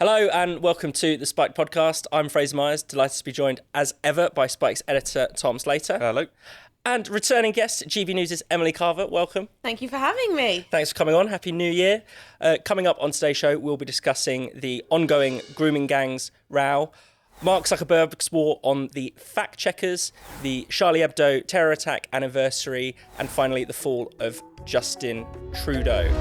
Hello and welcome to the Spike podcast. I'm Fraser Myers, delighted to be joined as ever by Spike's editor, Tom Slater. Hello. And returning guest, GB News' Emily Carver. Welcome. Thank you for having me. Thanks for coming on. Happy New Year. Coming up on today's show, we'll be discussing the ongoing grooming gangs row, Mark Zuckerberg's war on the fact checkers, the Charlie Hebdo terror attack anniversary, and finally the fall of Justin Trudeau.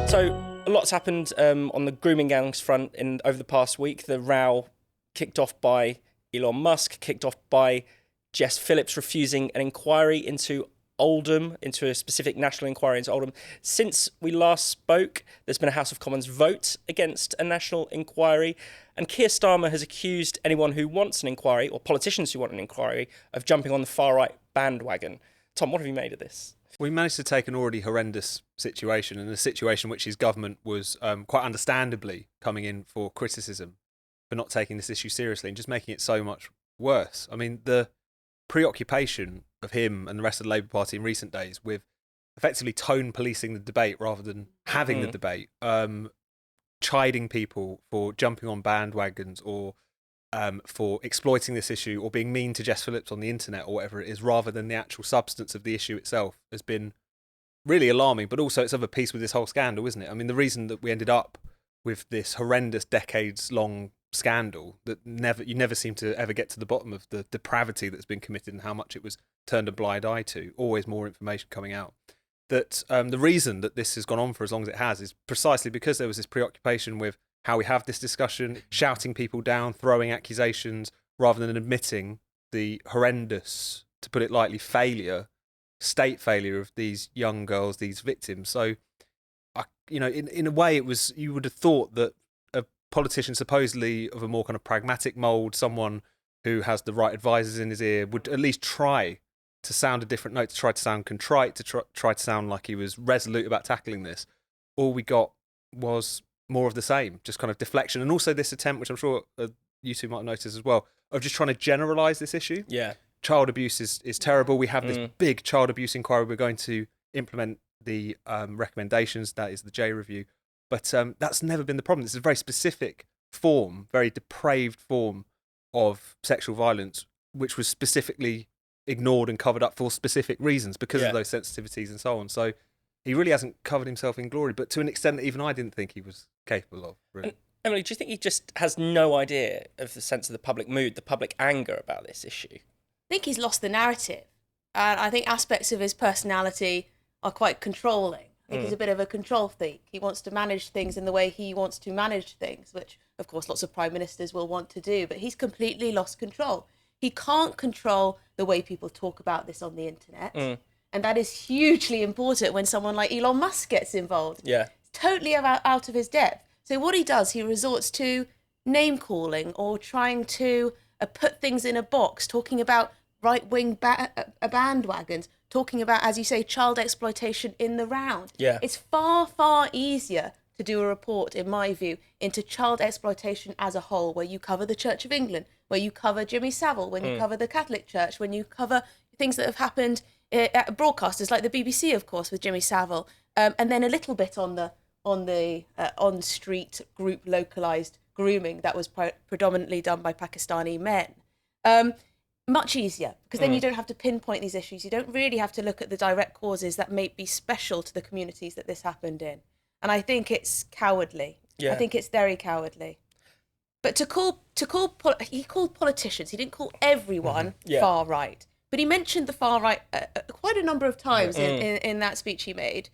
So, a lot's happened on the grooming gangs front over the past week. The row kicked off by Elon Musk, kicked off by Jess Phillips refusing an inquiry into Oldham, into a specific national inquiry into Oldham. Since we last spoke, there's been a House of Commons vote against a national inquiry, and Keir Starmer has accused anyone who wants an inquiry, or politicians who want an inquiry, of jumping on the far-right bandwagon. Tom, what have you made of this? We managed to take an already horrendous situation, and a situation which his government was quite understandably coming in for criticism for not taking this issue seriously and just making it so much worse. I mean, the preoccupation of him and the rest of the Labour Party in recent days with effectively tone policing the debate rather than having the debate, chiding people for jumping on bandwagons or for exploiting this issue or being mean to Jess Phillips on the internet or whatever it is, rather than the actual substance of the issue itself, has been really alarming. But also it's of a piece with this whole scandal, isn't it? I mean, the reason that we ended up with this horrendous decades-long scandal that you never seem to ever get to the bottom of the depravity that's been committed and how much it was turned a blind eye to, always more information coming out. That the reason that this has gone on for as long as it has is precisely because there was this preoccupation with how we have this discussion, shouting people down, throwing accusations, rather than admitting the horrendous, to put it lightly, state failure of these young girls, these victims. So, in a way, it was, you would have thought that a politician supposedly of a more kind of pragmatic mould, someone who has the right advisors in his ear, would at least try to sound a different note, to try to sound contrite, to try to sound like he was resolute about tackling this. All we got was more of the same, just kind of deflection. And also this attempt, which I'm sure you two might have noticed as well, of just trying to generalise this issue. Yeah. Child abuse is terrible. We have this big child abuse inquiry. We're going to implement the recommendations. That is the J review. But that's never been the problem. This is a very specific form, very depraved form of sexual violence, which was specifically ignored and covered up for specific reasons because of those sensitivities and so on. So he really hasn't covered himself in glory, but to an extent that even I didn't think he was capable of, really. Emily, do you think he just has no idea of the sense of the public mood, the public anger about this issue? I think he's lost the narrative. And I think aspects of his personality are quite controlling. I think he's a bit of a control freak. He wants to manage things in the way he wants to manage things, which, of course, lots of prime ministers will want to do. But he's completely lost control. He can't control the way people talk about this on the internet. And that is hugely important when someone like Elon Musk gets involved. Yeah. It's totally out of his depth. So what he does, he resorts to name-calling or trying to put things in a box, talking about right-wing bandwagons, talking about, as you say, child exploitation in the round. Yeah. It's far, far easier to do a report, in my view, into child exploitation as a whole, where you cover the Church of England, where you cover Jimmy Savile, when you cover the Catholic Church, when you cover things that have happened at broadcasters like the BBC, of course, with Jimmy Savile, and then a little bit on the on-street group localised grooming that was predominantly done by Pakistani men. Much easier, because then you don't have to pinpoint these issues. You don't really have to look at the direct causes that may be special to the communities that this happened in. And I think it's cowardly. Yeah. I think it's very cowardly. But he called politicians, he didn't call everyone far right. But he mentioned the far right quite a number of times in that speech he made,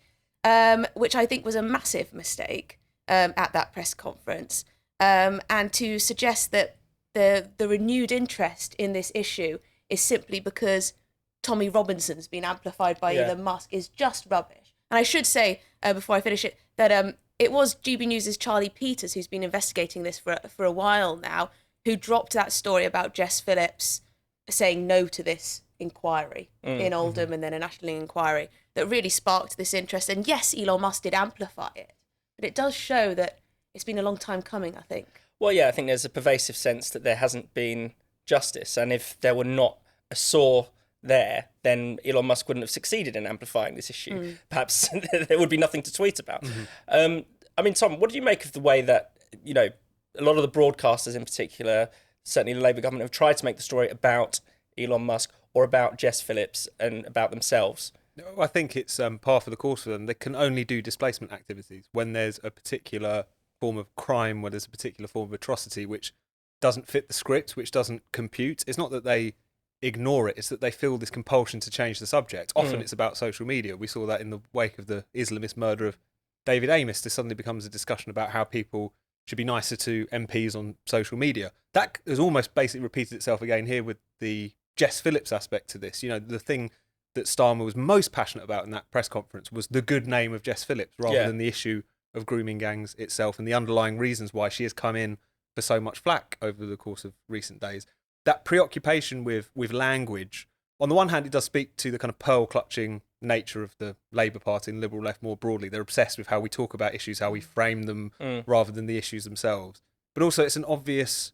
which I think was a massive mistake at that press conference. And to suggest that the renewed interest in this issue is simply because Tommy Robinson's been amplified by Elon Musk is just rubbish. And I should say, before I finish it, that it was GB News' Charlie Peters, who's been investigating this for a while now, who dropped that story about Jess Phillips saying no to this inquiry in Oldham and then a national inquiry that really sparked this interest. And yes, Elon Musk did amplify it, but it does show that it's been a long time coming, I think. Well, yeah, I think there's a pervasive sense that there hasn't been justice. And if there were not a sore there, then Elon Musk wouldn't have succeeded in amplifying this issue. Perhaps there would be nothing to tweet about. I mean, Tom, what do you make of the way that, you know, a lot of the broadcasters in particular, certainly the Labour government, have tried to make the story about Elon Musk or about Jess Phillips and about themselves? I think it's par for the course for them. They can only do displacement activities when there's a particular form of crime, where there's a particular form of atrocity which doesn't fit the script, which doesn't compute. It's not that they ignore it, it's that they feel this compulsion to change the subject. Often it's about social media. We saw that in the wake of the Islamist murder of David Amos. This suddenly becomes a discussion about how people should be nicer to MPs on social media. That has almost basically repeated itself again here with the Jess Phillips aspect to this. You know, the thing that Starmer was most passionate about in that press conference was the good name of Jess Phillips rather than the issue of grooming gangs itself and the underlying reasons why she has come in for so much flack over the course of recent days. That preoccupation with language, on the one hand, it does speak to the kind of pearl-clutching nature of the Labour Party and Liberal left more broadly. They're obsessed with how we talk about issues, how we frame them, rather than the issues themselves. But also it's an obvious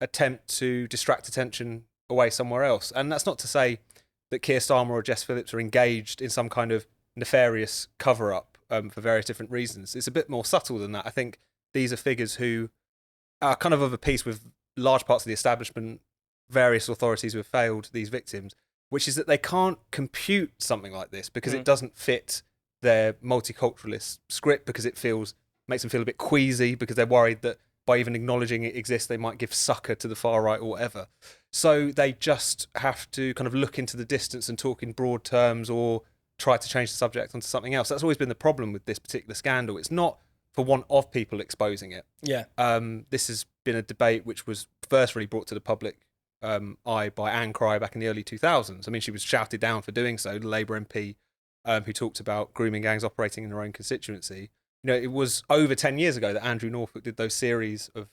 attempt to distract attention away somewhere else. And that's not to say that Keir Starmer or Jess Phillips are engaged in some kind of nefarious cover-up for various different reasons. It's a bit more subtle than that. I think these are figures who are kind of a piece with large parts of the establishment, various authorities who have failed these victims, which is that they can't compute something like this because it doesn't fit their multiculturalist script, because it makes them feel a bit queasy, because they're worried that by even acknowledging it exists, they might give succor to the far right or whatever. So they just have to kind of look into the distance and talk in broad terms or try to change the subject onto something else. That's always been the problem with this particular scandal. It's not for want of people exposing it. Yeah. This has been a debate which was first really brought to the public eye by Anne Cry back in the early 2000s. I mean, she was shouted down for doing so, the Labour MP who talked about grooming gangs operating in their own constituency. You know, it was over 10 years ago that Andrew Norfolk did those series of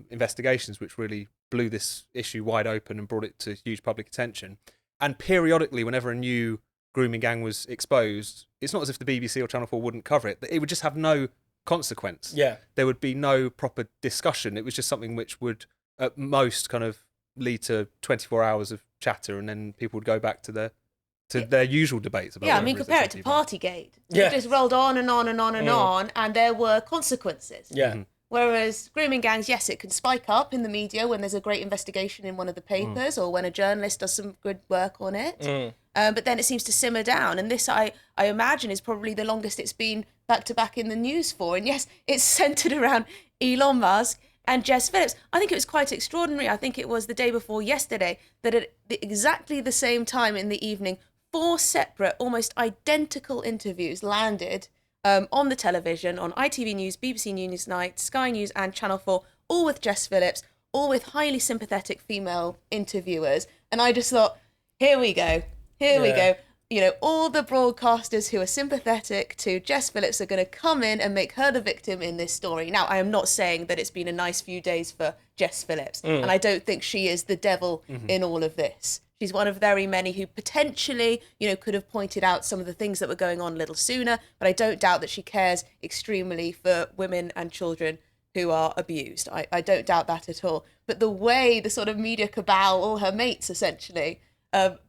investigations which really blew this issue wide open and brought it to huge public attention. And periodically, whenever a new grooming gang was exposed, it's not as if the BBC or Channel 4 wouldn't cover it. It would just have no consequence. Yeah. There would be no proper discussion. It was just something which would, at most, kind of lead to 24 hours of chatter, and then people would go back to their usual debates about. Yeah, I mean, compare it to Partygate. Yeah. It just rolled on and on and on and on, and there were consequences. Yeah. Whereas grooming gangs, yes, it can spike up in the media when there's a great investigation in one of the papers or when a journalist does some good work on it. But then it seems to simmer down. And this, I imagine, is probably the longest it's been back-to-back in the news for. And yes, it's centred around Elon Musk and Jess Phillips. I think it was quite extraordinary. I think it was the day before yesterday that at exactly the same time in the evening, 4 separate, almost identical interviews landed on the television, on ITV News, BBC Newsnight, Sky News and Channel 4, all with Jess Phillips, all with highly sympathetic female interviewers. And I just thought, here we go. You know, all the broadcasters who are sympathetic to Jess Phillips are going to come in and make her the victim in this story. Now, I am not saying that it's been a nice few days for Jess Phillips, and I don't think she is the devil in all of this. She's one of very many who potentially, you know, could have pointed out some of the things that were going on a little sooner, but I don't doubt that she cares extremely for women and children who are abused. I don't doubt that at all. But the way the sort of media cabal, all her mates essentially,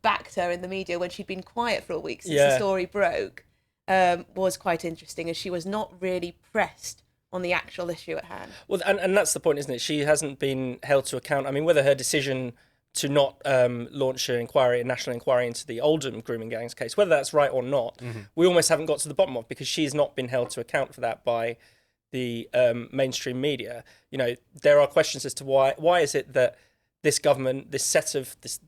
backed her in the media when she'd been quiet for a week since the story broke, was quite interesting, as she was not really pressed on the actual issue at hand. Well, and that's the point, isn't it? She hasn't been held to account. I mean, whether her decision to not launch a national inquiry into the Oldham grooming gangs case, whether that's right or not, we almost haven't got to the bottom of, because she's not been held to account for that by the mainstream media. You know, there are questions as to why is it that this government, this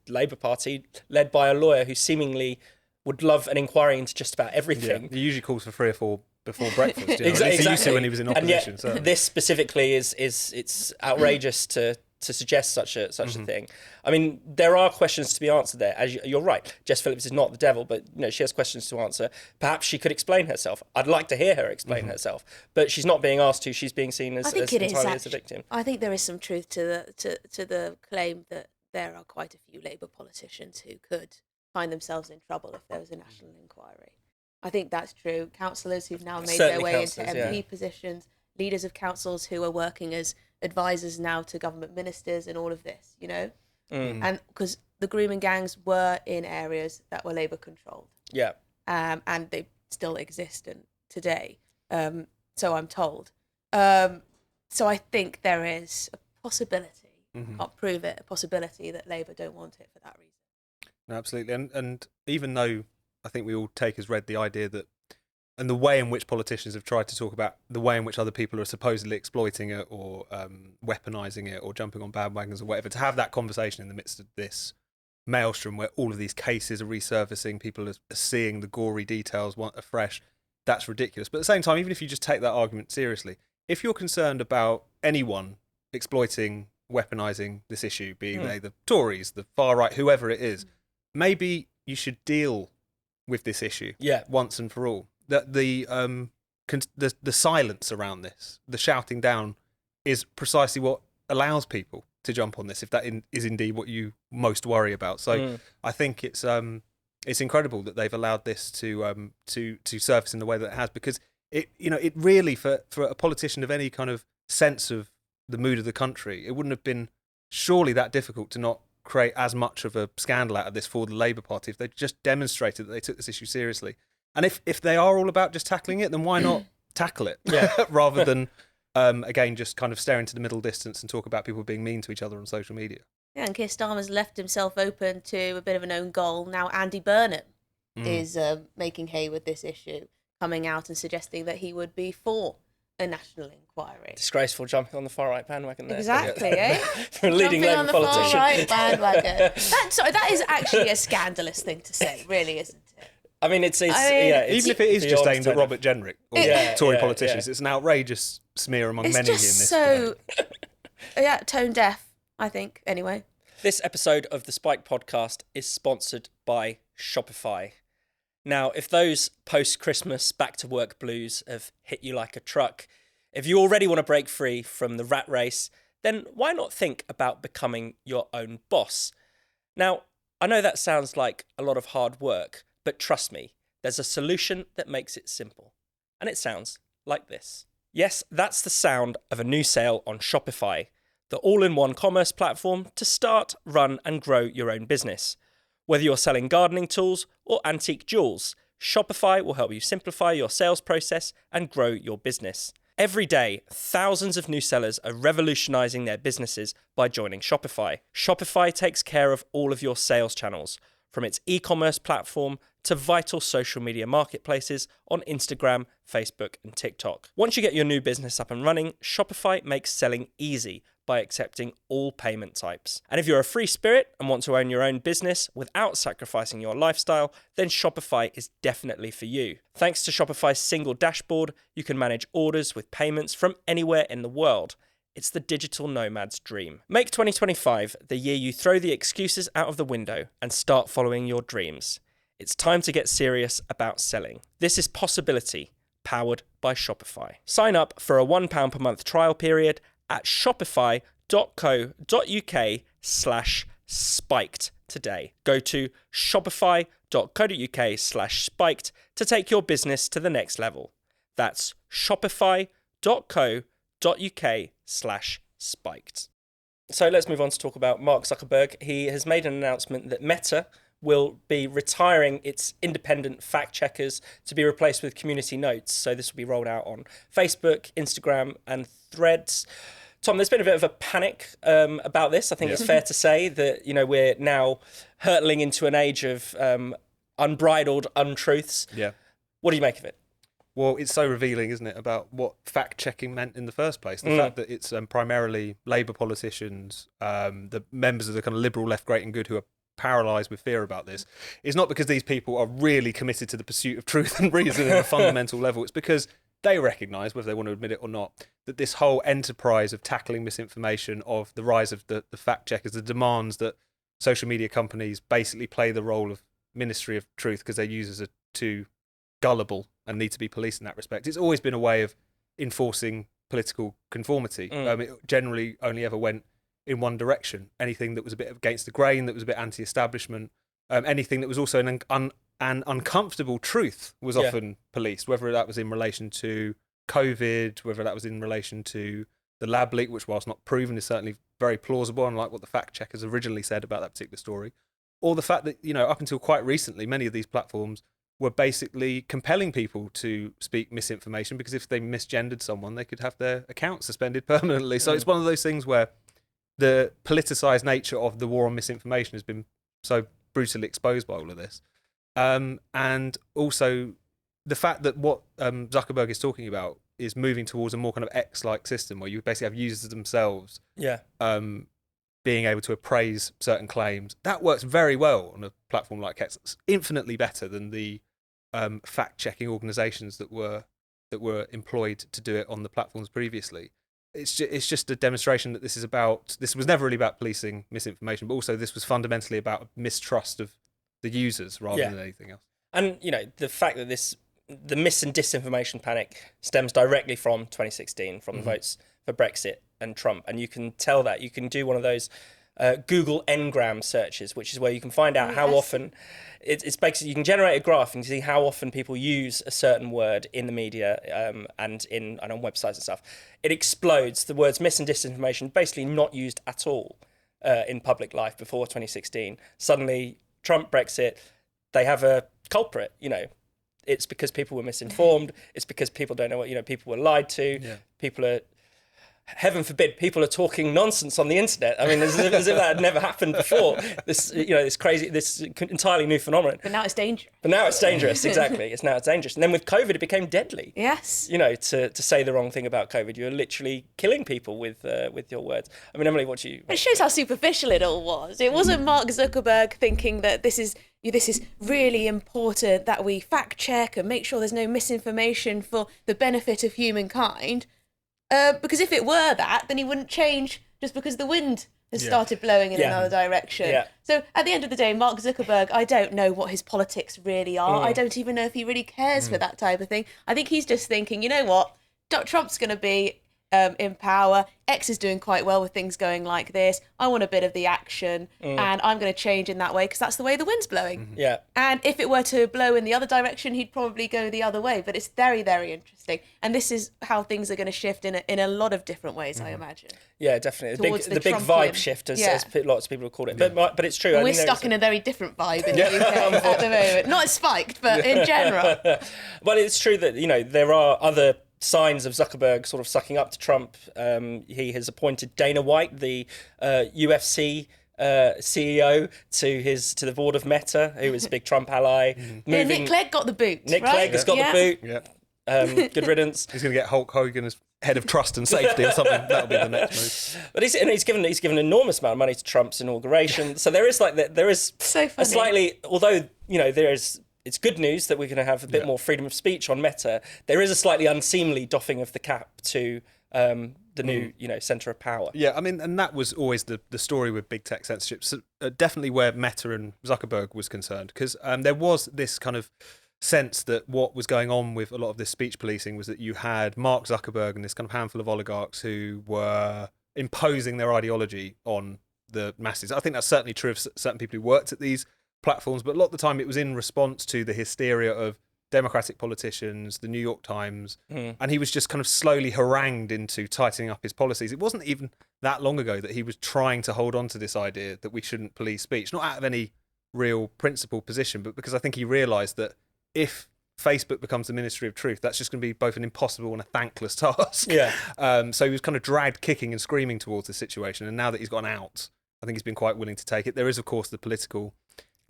Labour Party, led by a lawyer who seemingly would love an inquiry into just about everything. Yeah, he usually calls for 3 or 4 before breakfast. You know? Exactly. He used to when he was in opposition. And yet, this specifically it's outrageous to suggest such a thing. I mean, there are questions to be answered there. As you're right, Jess Phillips is not the devil, but you know, she has questions to answer. Perhaps she could explain herself. I'd like to hear her explain herself, but she's not being asked to. She's being seen as entirely as a victim. I think there is some truth to the claim that there are quite a few Labour politicians who could find themselves in trouble if there was a national inquiry. I think that's true. Councillors who've now made their way into MP positions, leaders of councils who are working as advisors now to government ministers and all of this, you know. And because the grooming gangs were in areas that were Labour controlled. Yeah. And they still exist today. So I'm told. So I think there is a possibility, can't prove it, a possibility that Labour don't want it for that reason. No, absolutely. And even though I think we all take as read the idea that, and the way in which politicians have tried to talk about the way in which other people are supposedly exploiting it or weaponising it or jumping on bandwagons or whatever, to have that conversation in the midst of this maelstrom where all of these cases are resurfacing, people are seeing the gory details afresh, that's ridiculous. But at the same time, even if you just take that argument seriously, if you're concerned about anyone exploiting, weaponising this issue, be they the Tories, the far right, whoever it is, maybe you should deal with this issue once and for all. That the silence around this, the shouting down, is precisely what allows people to jump on this, if that is indeed what you most worry about. So I think it's incredible that they've allowed this to surface in the way that it has, because it really, for a politician of any kind of sense of the mood of the country, it wouldn't have been surely that difficult to not create as much of a scandal out of this for the Labour Party if they just demonstrated that they took this issue seriously. And if they are all about just tackling it, then why not tackle it rather than, again, just kind of stare into the middle distance and talk about people being mean to each other on social media. Yeah, and Keir Starmer's left himself open to a bit of an own goal. Now Andy Burnham is making hay with this issue, coming out and suggesting that he would be for a national inquiry. Disgraceful, jumping on the far right bandwagon there. Exactly, eh? For a leading Jumping Labour on the politician. far right bandwagon. That is actually a scandalous thing to say, really, isn't it? I mean, it's even if it is just aimed at Robert Jenrick or Tory politicians, it's an outrageous smear among many in this. So, tone deaf, I think, anyway. This episode of the Spike podcast is sponsored by Shopify. Now, if those post-Christmas back-to-work blues have hit you like a truck, if you already want to break free from the rat race, then why not think about becoming your own boss? Now, I know that sounds like a lot of hard work, but trust me, there's a solution that makes it simple. And it sounds like this. Yes, that's the sound of a new sale on Shopify, the all-in-one commerce platform to start, run, and grow your own business. Whether you're selling gardening tools or antique jewels, Shopify will help you simplify your sales process and grow your business. Every day, thousands of new sellers are revolutionizing their businesses by joining Shopify. Shopify takes care of all of your sales channels, from its e-commerce platform to vital social media marketplaces on Instagram, Facebook, and TikTok. Once you get your new business up and running, Shopify makes selling easy by accepting all payment types. And if you're a free spirit and want to own your own business without sacrificing your lifestyle, then Shopify is definitely for you. Thanks to Shopify's single dashboard, you can manage orders with payments from anywhere in the world. It's the digital nomad's dream. Make 2025 the year you throw the excuses out of the window and start following your dreams. It's time to get serious about selling. This is Possibility, powered by Shopify. Sign up for a £1 per month trial period at shopify.co.uk/spiked today. Go to shopify.co.uk/spiked to take your business to the next level. That's shopify.co.uk/spiked. So let's move on to talk about Mark Zuckerberg. He has made an announcement that Meta will be retiring its independent fact checkers to be replaced with community notes. So this will be rolled out on Facebook, Instagram, and Threads. Tom, there's been a bit of a panic about this. I think it's fair to say that, we're now hurtling into an age of unbridled untruths. Yeah. What do you make of it? Well, it's so revealing, isn't it, about what fact-checking meant in the first place. The fact that it's primarily Labour politicians, the members of the kind of liberal left, great and good, who are paralysed with fear about this, is not because these people are really committed to the pursuit of truth and reason at a fundamental level. It's because they recognise, whether they want to admit it or not, that this whole enterprise of tackling misinformation, of the rise of the fact-checkers, the demands that social media companies basically play the role of Ministry of Truth because their users are too gullible and need to be policed in that respect. It's always been a way of enforcing political conformity. It generally only ever went in one direction. Anything that was a bit against the grain, that was a bit anti-establishment, anything that was also an uncomfortable truth was often policed, whether that was in relation to COVID, whether that was in relation to the lab leak, which whilst not proven is certainly very plausible, unlike what the fact checkers originally said about that particular story, or the fact that, up until quite recently, many of these platforms were basically compelling people to speak misinformation, because if they misgendered someone, they could have their account suspended permanently. So it's one of those things where the politicized nature of the war on misinformation has been so brutally exposed by all of this. And also the fact that what Zuckerberg is talking about is moving towards a more kind of X-like system where you basically have users themselves being able to appraise certain claims. That works very well on a platform like X. It's infinitely better than the fact-checking organizations that were employed to do it on the platforms previously. It's just a demonstration that this was never really about policing misinformation, but also this was fundamentally about mistrust of the users rather than anything else. And, the fact that the mis and disinformation panic stems directly from 2016, from the votes for Brexit and Trump. And you can tell that. You can do one of those Google Ngram searches, which is where you can find out how often, it's basically, you can generate a graph and see how often people use a certain word in the media and on websites and stuff. It explodes. The words mis and disinformation basically not used at all in public life before 2016. Suddenly, Trump, Brexit, they have a culprit, It's because people were misinformed. It's because people don't know what, people were lied to. Yeah. People are, heaven forbid, people are talking nonsense on the internet. I mean, as if that had never happened before. This, this crazy, this entirely new phenomenon. But now it's dangerous. Exactly. It's dangerous. And then with COVID, it became deadly. Yes. To say the wrong thing about COVID, you're literally killing people with your words. I mean, Emily, It shows how superficial it all was. It wasn't Mark Zuckerberg thinking that this is really important, that we fact check and make sure there's no misinformation for the benefit of humankind. Because if it were that, then he wouldn't change just because the wind has started blowing in another direction. Yeah. So at the end of the day, Mark Zuckerberg, I don't know what his politics really are. I don't even know if he really cares for that type of thing. I think he's just thinking, you know what, Trump's going to be in power. X is doing quite well with things going like this. I want a bit of the action, and I'm going to change in that way because that's the way the wind's blowing. Yeah. And if it were to blow in the other direction, he'd probably go the other way. But it's very, very interesting, and this is how things are going to shift in a lot of different ways, I imagine. Yeah, definitely. The big vibe shift, as lots of people have called it. But it's true. We're stuck in a very different vibe in the UK at the moment. Not as spiked, but in general. Well, it's true that there are other signs of Zuckerberg sort of sucking up to Trump. He has appointed Dana White, the UFC CEO, to the board of Meta, who is a big Trump ally. Nick Clegg got the boot. Nick Clegg has got the boot. Yeah. Good riddance. He's going to get Hulk Hogan as head of trust and safety or something. That'll be the next move. But he's given an enormous amount of money to Trump's inauguration. So there is so funny. a slightly, although it's good news that we're going to have a bit more freedom of speech on Meta. There is a slightly unseemly doffing of the cap to the new, centre of power. Yeah, I mean, and that was always the story with big tech censorship. So, definitely where Meta and Zuckerberg was concerned, because there was this kind of sense that what was going on with a lot of this speech policing was that you had Mark Zuckerberg and this kind of handful of oligarchs who were imposing their ideology on the masses. I think that's certainly true of certain people who worked at these platforms, but a lot of the time it was in response to the hysteria of Democratic politicians, the New York Times, and he was just kind of slowly harangued into tightening up his policies. It wasn't even that long ago that he was trying to hold on to this idea that we shouldn't police speech, not out of any real principled position, but because I think he realised that if Facebook becomes the Ministry of Truth, that's just going to be both an impossible and a thankless task. Yeah. So he was kind of dragged kicking and screaming towards the situation, and now that he's gone out, I think he's been quite willing to take it. There is, of course, the political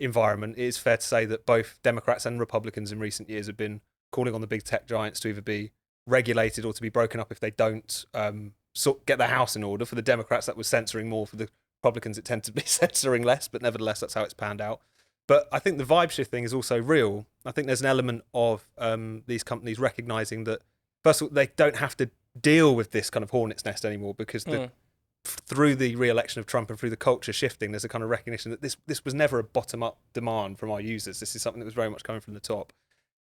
environment. It is fair to say that both Democrats and Republicans in recent years have been calling on the big tech giants to either be regulated or to be broken up if they don't get their house in order. For the Democrats, that was censoring more. For the Republicans, it tended to be censoring less, but nevertheless, that's how it's panned out. But I think the vibe shift thing is also real. I think there's an element of these companies recognising that, first of all, they don't have to deal with this kind of hornet's nest anymore because through the re-election of Trump and through the culture shifting, there's a kind of recognition that this was never a bottom-up demand from our users. This is something that was very much coming from the top.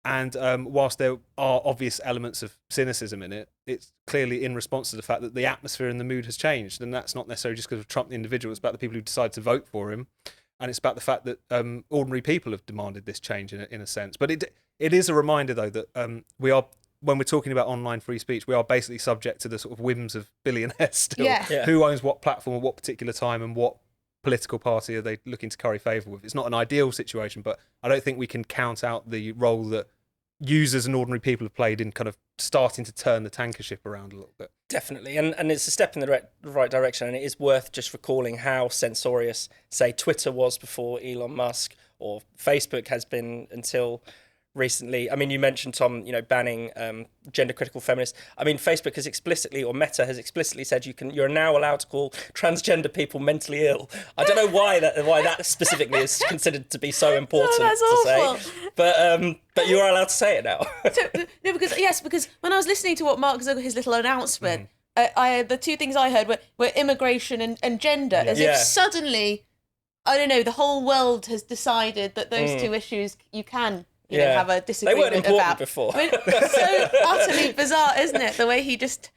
And whilst there are obvious elements of cynicism in it, it's clearly in response to the fact that the atmosphere and the mood has changed. And that's not necessarily just because of Trump the individual. It's about the people who decide to vote for him. And it's about the fact that ordinary people have demanded this change in a sense. But it is a reminder, though, that we are when we're talking about online free speech, we are basically subject to the sort of whims of billionaires still. Yeah. Who owns what platform at what particular time, and what political party are they looking to curry favour with? It's not an ideal situation, but I don't think we can count out the role that users and ordinary people have played in kind of starting to turn the tanker ship around a little bit. Definitely, and it's a step in the right direction, and it is worth just recalling how censorious, say, Twitter was before Elon Musk, or Facebook has been until recently. I mean, you mentioned, Tom, banning gender-critical feminists. I mean, Facebook has explicitly, or Meta has explicitly said you're now allowed to call transgender people mentally ill. I don't know why that specifically is considered to be so important say, but you are allowed to say it now. No, because when I was listening to what Mark Zuckerberg, his little announcement, the two things I heard were immigration and gender, as if suddenly, I don't know, the whole world has decided that those two issues you can have a disagreement they weren't important about. Before. I mean, it's so utterly bizarre, isn't it? The way he just,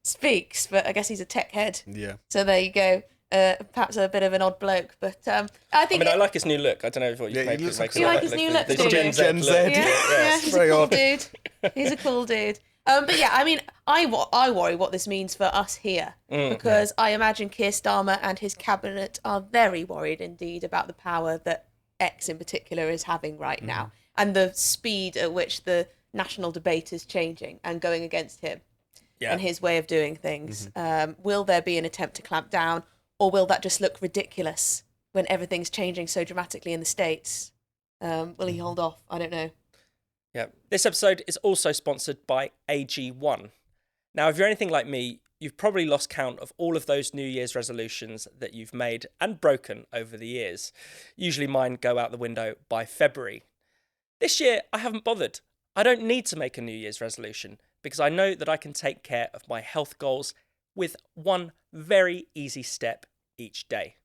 speaks. But I guess he's a tech head. Yeah. So there you go. Perhaps a bit of an odd bloke, but I think. I like his new look. I don't know what you make. You like his new look, the do you? Gen Z Gen Z. look. Yeah, he's a cool dude. He's a cool dude. But yeah, I mean, I worry what this means for us here, because I imagine Keir Starmer and his cabinet are very worried indeed about the power that X in particular is having right now, and the speed at which the national debate is changing and going against him and his way of doing things. Will there be an attempt to clamp down, or will that just look ridiculous when everything's changing so dramatically in the States? Will he hold off? I don't know. Yeah. This episode is also sponsored by AG1. Now, if you're anything like me, you've probably lost count of all of those New Year's resolutions that you've made and broken over the years. Usually mine go out the window by February. This year, I haven't bothered. I don't need to make a New Year's resolution because I know that I can take care of my health goals with one very easy step each day.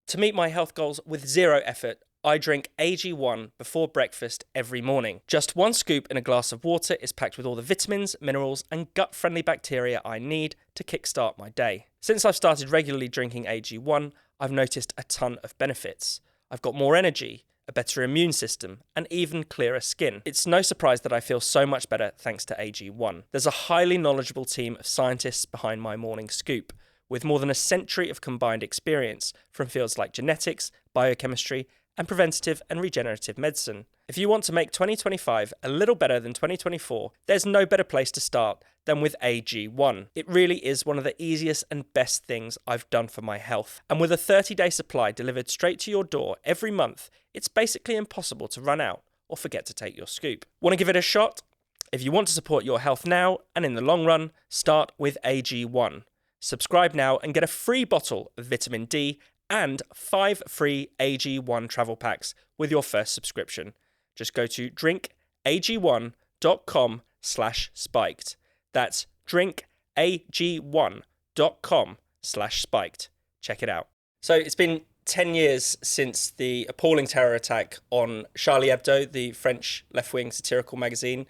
To meet my health goals with zero effort, I drink AG1 before breakfast every morning. Just one scoop in a glass of water is packed with all the vitamins, minerals, and gut-friendly bacteria I need to kickstart my day. Since I've started regularly drinking AG1, I've noticed a ton of benefits. I've got more energy, a better immune system, and even clearer skin. It's no surprise that I feel so much better thanks to AG1. There's a highly knowledgeable team of scientists behind my morning scoop, with more than a century of combined experience from fields like genetics, biochemistry, and preventative and regenerative medicine. If you want to make 2025 a little better than 2024, there's no better place to start than with AG1. It really is one of the easiest and best things I've done for my health. And with a 30-day supply delivered straight to your door every month, it's basically impossible to run out or forget to take your scoop. Want to give it a shot? If you want to support your health now and in the long run, start with AG1. Subscribe now and get a free bottle of vitamin D and 5 free AG1 travel packs with your first subscription. Just go to drinkag1.com/spiked. That's drinkag1.com/spiked. Check it out. So it's been 10 years since the appalling terror attack on Charlie Hebdo, the French left-wing satirical magazine.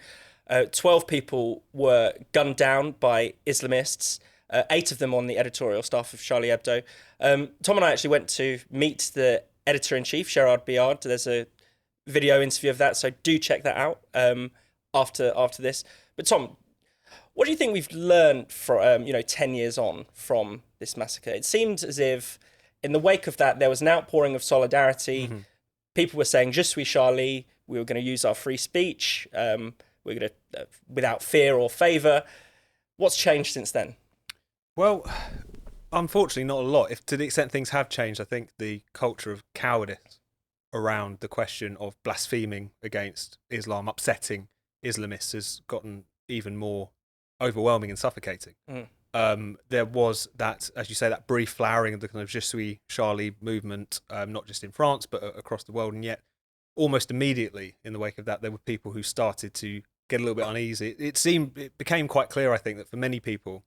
12 people were gunned down by Islamists. 8 of them on the editorial staff of Charlie Hebdo. Tom and I actually went to meet the editor-in-chief, Gerard Biard. There's a video interview of that, so do check that out after this. But Tom, what do you think we've learned from 10 years on from this massacre? It seemed as if in the wake of that there was an outpouring of solidarity. People were saying, "Je suis Charlie." We were going to use our free speech. We're going to without fear or favour. What's changed since then? Well, unfortunately, not a lot. If to the extent things have changed, I think the culture of cowardice around the question of blaspheming against Islam, upsetting Islamists, has gotten even more overwhelming and suffocating. There was that, as you say, that brief flowering of the kind of Je suis Charlie movement, not just in France, but across the world. And yet, almost immediately in the wake of that, there were people who started to get a little bit uneasy. It became quite clear, I think, that for many people,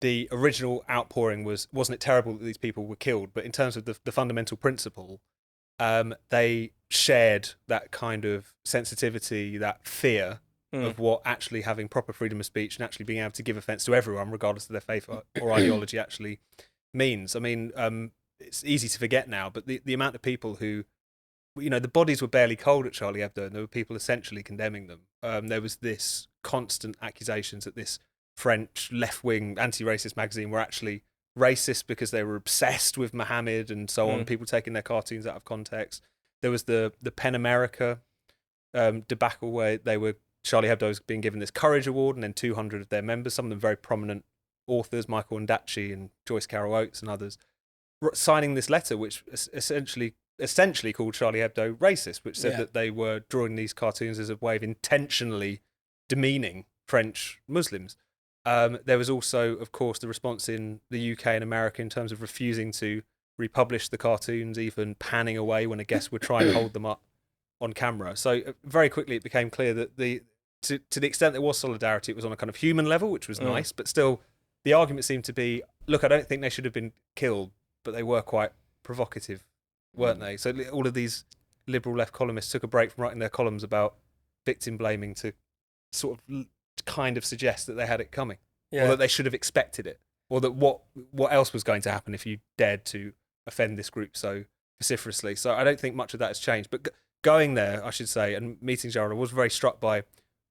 the original outpouring wasn't it terrible that these people were killed, but in terms of the fundamental principle, they shared that kind of sensitivity, that fear of what actually having proper freedom of speech and actually being able to give offence to everyone, regardless of their faith or ideology, actually means. I mean, it's easy to forget now, but the amount of people who the bodies were barely cold at Charlie Hebdo, and there were people essentially condemning them. There was this constant accusations that this French left-wing anti-racist magazine were actually racist because they were obsessed with Mohammed and so on, people taking their cartoons out of context. There was the PEN America debacle where Charlie Hebdo was being given this Courage Award, and then 200 of their members, some of them very prominent authors, Michael Ondaatje and Joyce Carol Oates and others, signing this letter which essentially called Charlie Hebdo racist, which said that they were drawing these cartoons as a way of intentionally demeaning French Muslims. There was also, of course, the response in the UK and America in terms of refusing to republish the cartoons, even panning away when a guest would try and hold them up on camera. So very quickly it became clear that to the extent there was solidarity, it was on a kind of human level, which was nice, but still the argument seemed to be, look, I don't think they should have been killed, but they were quite provocative, weren't they? So all of these liberal left columnists took a break from writing their columns about victim blaming to sort of kind of suggest that they had it coming, or that they should have expected it, or that what else was going to happen if you dared to offend this group so vociferously. So I don't think much of that has changed. But going there, I should say, and meeting Gerard, I was very struck by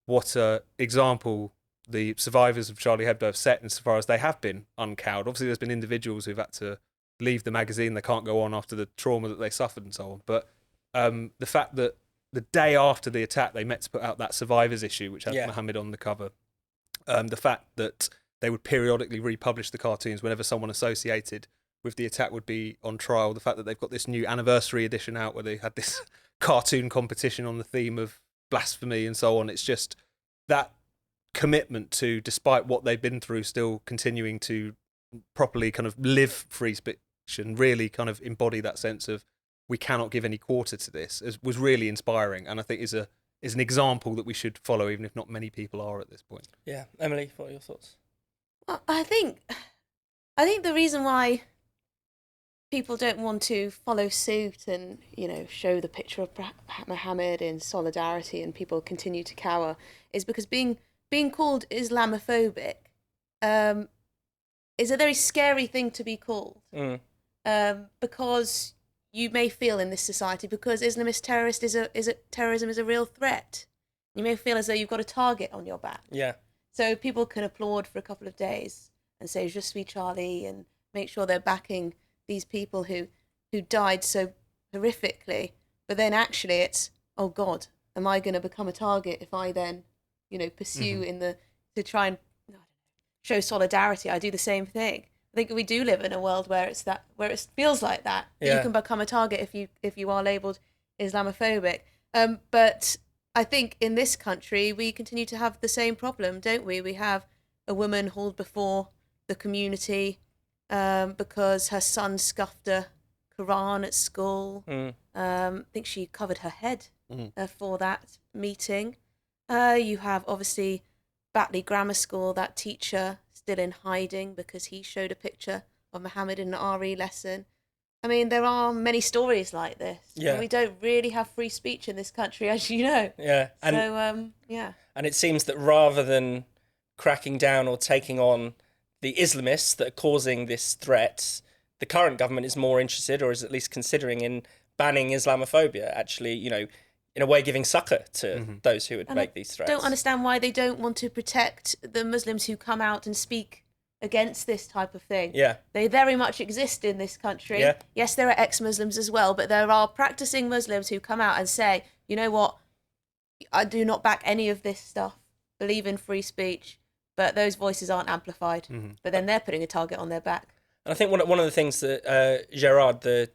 what example the survivors of Charlie Hebdo have set insofar as they have been uncowed. Obviously, there's been individuals who've had to leave the magazine. They can't go on after the trauma that they suffered and so on. But the fact that the day after the attack, they met to put out that survivors issue, which had Mohammed on the cover. The fact that they would periodically republish the cartoons whenever someone associated with the attack would be on trial. The fact that they've got this new anniversary edition out where they had this cartoon competition on the theme of blasphemy and so on. It's just that commitment to, despite what they've been through, still continuing to properly kind of live free speech and really kind of embody that sense of we cannot give any quarter to this, was really inspiring, and I think is an example that we should follow, even if not many people are at this point. Yeah, Emily, what are your thoughts? Well, I think the reason why people don't want to follow suit and show the picture of Mohammed in solidarity and people continue to cower is because being called Islamophobic is a very scary thing to be called, because you may feel in this society, because Islamist terrorism is a real threat, you may feel as though you've got a target on your back. Yeah. So people can applaud for a couple of days and say "Je suis Charlie" and make sure they're backing these people who died so horrifically. But then actually it's, oh God, am I going to become a target if I then pursue to try and show solidarity? I do the same thing. I think we do live in a world where it feels like that. You can become a target if you are labelled Islamophobic. But I think in this country we continue to have the same problem, don't we? We have a woman hauled before the community because her son scuffed a Quran at school. I think she covered her head for that meeting. You have obviously Batley Grammar School, that teacher still in hiding because he showed a picture of Mohammed in an RE lesson. I mean, there are many stories like this. Yeah. And we don't really have free speech in this country, as you know. Yeah. And, so, And it seems that rather than cracking down or taking on the Islamists that are causing this threat, the current government is more interested, or is at least considering, in banning Islamophobia, actually, in a way giving succour to those who would make these threats. I don't understand why they don't want to protect the Muslims who come out and speak against this type of thing. Yeah. They very much exist in this country. Yeah. Yes, there are ex-Muslims as well, but there are practicing Muslims who come out and say, you know what, I do not back any of this stuff, believe in free speech, but those voices aren't amplified. But then they're putting a target on their back. And I think one of the things that Gerard, the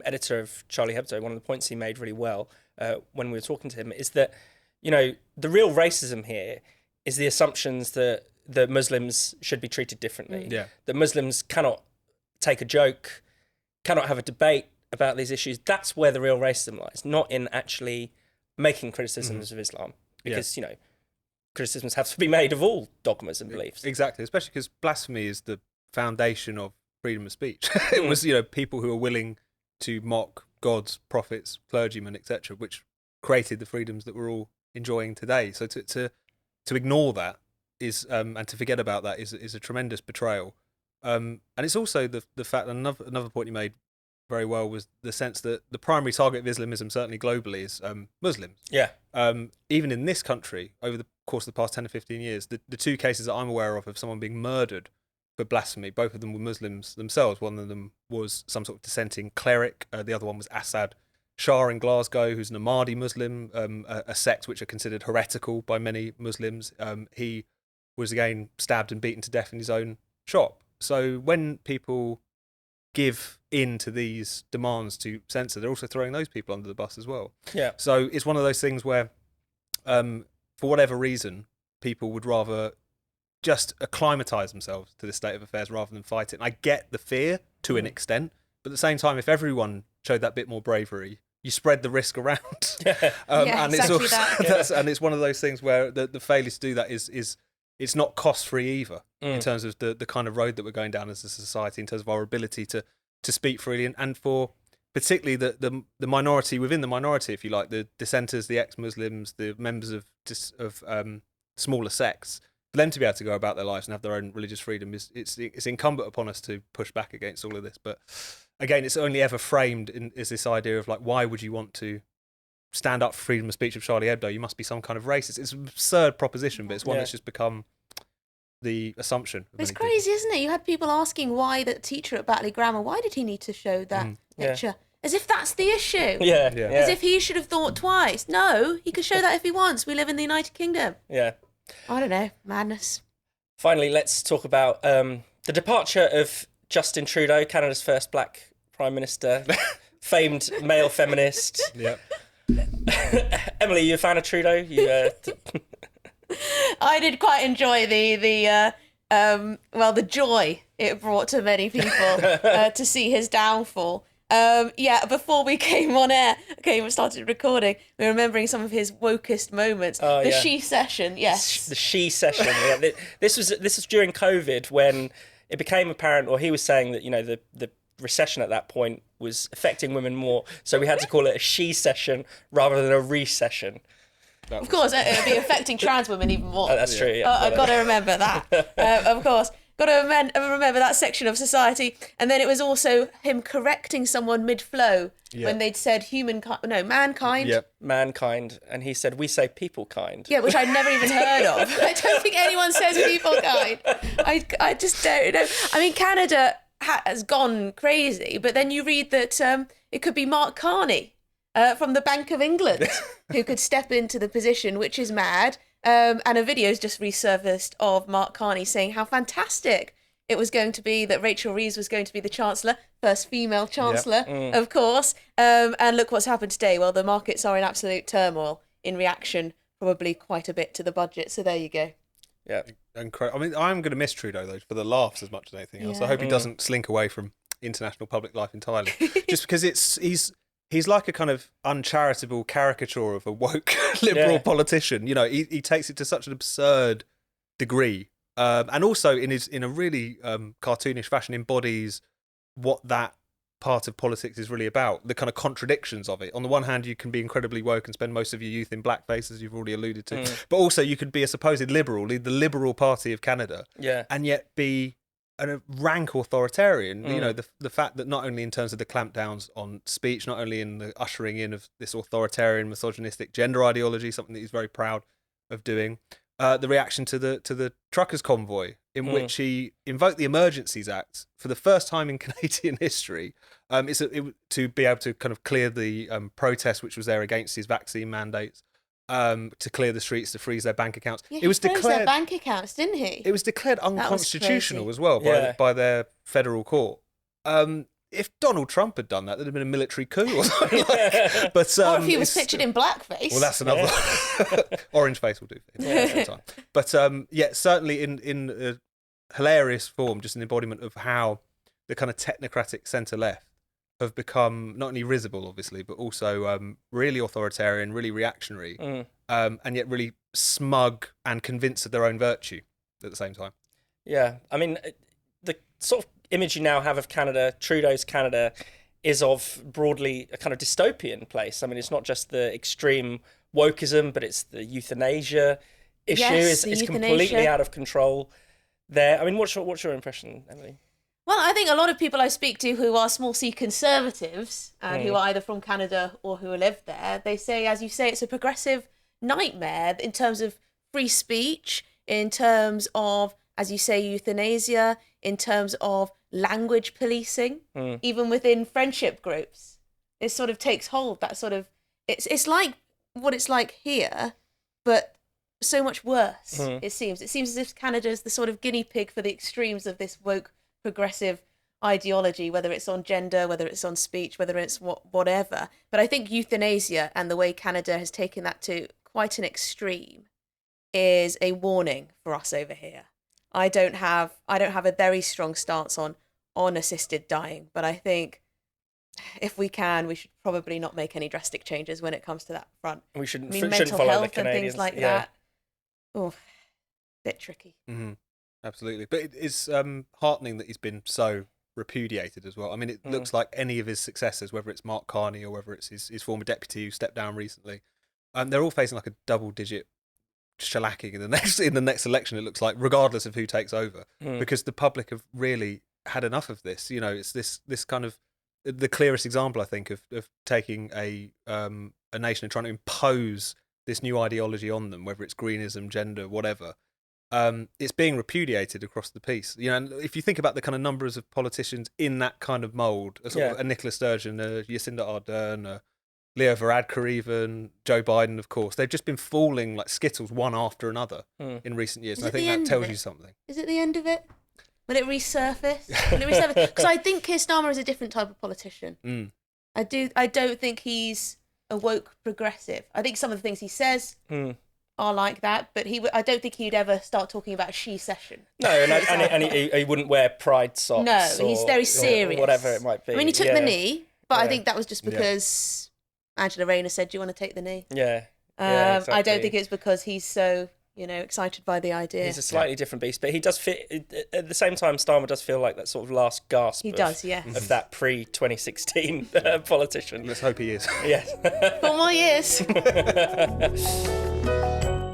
editor of Charlie Hebdo, one of the points he made really well when we were talking to him is that, the real racism here is the assumptions that Muslims should be treated differently. Yeah. That Muslims cannot take a joke, cannot have a debate about these issues. That's where the real racism lies, not in actually making criticisms of Islam. Because, criticisms have to be made of all dogmas and beliefs. Exactly, especially because blasphemy is the foundation of freedom of speech. It was, people who are willing to mock gods, prophets, clergymen, etc., which created the freedoms that we're all enjoying today. So to ignore that is and to forget about that is a tremendous betrayal. And it's also the fact that another point you made very well was the sense that the primary target of Islamism, certainly globally, is Muslims. Yeah. Even in this country, over the course of the past 10 or 15 years, the two cases that I'm aware of someone being murdered for blasphemy, both of them were Muslims themselves. One of them was some sort of dissenting cleric. The other one was Assad Shah in Glasgow, who's an Ahmadi Muslim, a sect which are considered heretical by many Muslims. He was again stabbed and beaten to death in his own shop. So when people give in to these demands to censor, they're also throwing those people under the bus as well. Yeah. So it's one of those things where, for whatever reason, people would rather just acclimatise themselves to this state of affairs rather than fight it. And I get the fear to an extent, but at the same time, if everyone showed that bit more bravery, you spread the risk around. And it's exactly that. And it's one of those things where the failure to do that is it's not cost free either in terms of the kind of road that we're going down as a society, in terms of our ability to speak freely, and for particularly the minority within the minority, if you like, the dissenters, the ex-Muslims, the members of smaller sects, for them to be able to go about their lives and have their own religious freedom it's incumbent upon us to push back against all of this. But again, it's only ever framed as this idea of like, why would you want to stand up for freedom of speech of Charlie Hebdo? You must be some kind of racist. It's an absurd proposition, but it's one that's just become the assumption. It's crazy, isn't it? You had people asking why the teacher at Batley Grammar, why did he need to show that picture? As if that's the issue. Yeah. As if he should have thought twice. No, he could show that if he wants. We live in the United Kingdom. Yeah. I don't know. Madness. Finally, let's talk about the departure of Justin Trudeau, Canada's first black prime minister, famed male feminist. Yeah. Emily, you a fan of Trudeau? I did quite enjoy the joy it brought to many people to see his downfall. Before we came on air, we started recording, we were remembering some of his wokest moments. She session, yes. The she session. Yeah. This was during COVID when it became apparent, or he was saying that, you know, the recession at that point was affecting women more, so we had to call it a she session rather than a recession. Of course, it would be affecting trans women even more. That's true. Yeah. I've got to remember that. Of course. Got to remember that section of society. And then it was also him correcting someone mid-flow when they'd said mankind. Yep, mankind. And he said, we say people kind. Yeah, which I'd never even heard of. I don't think anyone says people kind. I just don't know. I mean, Canada has gone crazy, but then you read that it could be Mark Carney from the Bank of England who could step into the position, which is mad. And a video's just resurfaced of Mark Carney saying how fantastic it was going to be that Rachel Reeves was going to be the Chancellor, first female Chancellor, of course. And look what's happened today. Well, the markets are in absolute turmoil in reaction, probably quite a bit to the budget. So there you go. Yeah. Incredible. I mean, I'm going to miss Trudeau, though, for the laughs as much as anything else. I hope he doesn't slink away from international public life entirely. Just because he's like a kind of uncharitable caricature of a woke liberal politician. You know, he takes it to such an absurd degree, and also in a really cartoonish fashion embodies what that part of politics is really about. The kind of contradictions of it. On the one hand, you can be incredibly woke and spend most of your youth in blackface, as you've already alluded to, but also you could be a supposed liberal, lead the Liberal Party of Canada, and yet be a rank authoritarian. You know, the fact that not only in terms of the clampdowns on speech, not only in the ushering in of this authoritarian, misogynistic gender ideology, something that he's very proud of doing, the reaction to the truckers' convoy, in which he invoked the Emergencies Act for the first time in Canadian history, to be able to kind of clear the protest which was there against his vaccine mandates. To clear the streets, to freeze their bank accounts. Yeah, it was declared declared their bank accounts, didn't he? It was declared unconstitutional as well by their federal court. If Donald Trump had done that, there'd have been a military coup or something. But or if he was pictured in blackface. Well, that's another orange face will do for him at the same time. But certainly in a hilarious form, just an embodiment of how the kind of technocratic centre left have become not only risible, obviously, but also really authoritarian, really reactionary, and yet really smug and convinced of their own virtue at the same time. Yeah, I mean, the sort of image you now have of Canada, Trudeau's Canada, is of broadly a kind of dystopian place. I mean, it's not just the extreme wokeism, but it's the euthanasia issue. Yes, it's completely out of control there. I mean, what's your impression, Emily? Well, I think a lot of people I speak to who are small c conservatives and who are either from Canada or who live there, they say, as you say, it's a progressive nightmare in terms of free speech, in terms of, as you say, euthanasia, in terms of language policing, even within friendship groups. It sort of takes hold, that sort of... It's like what it's like here, but so much worse, it seems. It seems as if Canada is the sort of guinea pig for the extremes of this woke progressive ideology, whether it's on gender, whether it's on speech, whether it's whatever. But I think euthanasia and the way Canada has taken that to quite an extreme is a warning for us over here. I don't have a very strong stance on assisted dying, but I think if we can, we should probably not make any drastic changes when it comes to that front. We shouldn't, mental shouldn't follow health the Canadians. And things like that. Oh, bit tricky. Mm-hmm. Absolutely. But it is heartening that he's been so repudiated as well. I mean, it looks like any of his successors, whether it's Mark Carney or whether it's his former deputy who stepped down recently, they're all facing like a double-digit shellacking in the next election, it looks like, regardless of who takes over, because the public have really had enough of this. You know, it's this kind of the clearest example, I think, of taking a nation and trying to impose this new ideology on them, whether it's greenism, gender, whatever. It's being repudiated across the piece. You know, and if you think about the kind of numbers of politicians in that kind of mould, a Nicola Sturgeon, Jacinda Ardern, Leo Varadkar even, Joe Biden, of course, they've just been falling like Skittles one after another in recent years. And I think that tells you something. Is it the end of it? Will it resurface? Because I think Keir Starmer is a different type of politician. I don't think he's a woke progressive. I think some of the things he says are like that, but I don't think he'd ever start talking about a she session. No, and he wouldn't wear pride socks. No, he's very serious. Or whatever it might be. I mean, he took the knee, but I think that was just because Angela Rayner said, "Do you want to take the knee?" Yeah. Exactly. I don't think it's because he's so, excited by the idea. He's a slightly different beast, but he does fit. At the same time, Starmer does feel like that sort of last gasp. He does, yes. Of that pre-2016 politician. Let's hope he is. Yes. 4 more years.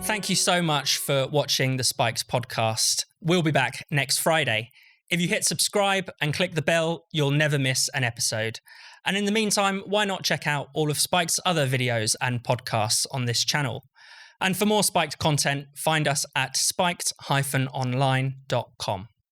Thank you so much for watching the Spiked podcast. We'll be back next Friday. If you hit subscribe and click the bell, you'll never miss an episode. And in the meantime, why not check out all of Spiked's other videos and podcasts on this channel? And for more Spiked content, find us at spiked-online.com.